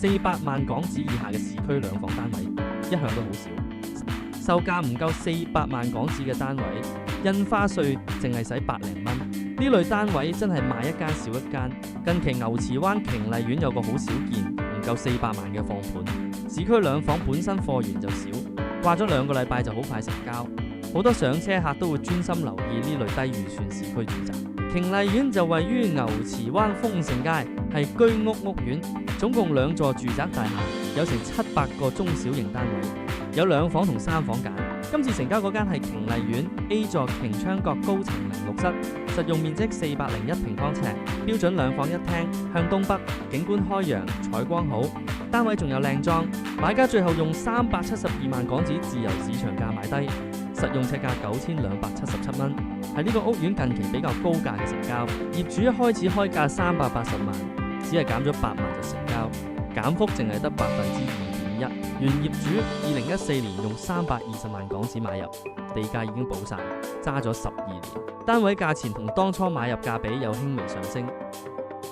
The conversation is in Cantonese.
400萬港紙以下嘅市區兩房單位一向都好少，售價唔夠400萬港紙嘅單位，印花稅淨係使百零蚊，呢類單位真係賣一間少一間。近期牛池灣瓊麗苑有個好少見，唔夠400萬嘅放盤，市區兩房本身貨源就少，掛咗2個禮拜就好快成交，好多上車客都會專心留意呢類低預算市區住宅。瓊麗苑就位於牛池灣豐盛街，係居屋屋苑，總共2座住宅大廈，有成700個中小型單位，有2房同3房揀。今次成交嗰間係瓊麗苑 A 座瓊昌閣高層06室，實用面積401平方尺，標準2房1廳，向東北，景觀開揚，採光好，單位仲有靚裝，買家最後用372萬港紙自由市場價買低，實用尺價9277蚊，係呢個屋苑近期比較高價嘅成交，業主一開始開價380萬，只係減咗8萬就成交，減幅淨係得2.1%。原業主2014年用320萬港紙買入，地價已經補晒，揸咗12年，單位價錢同當初買入價比有輕微上升，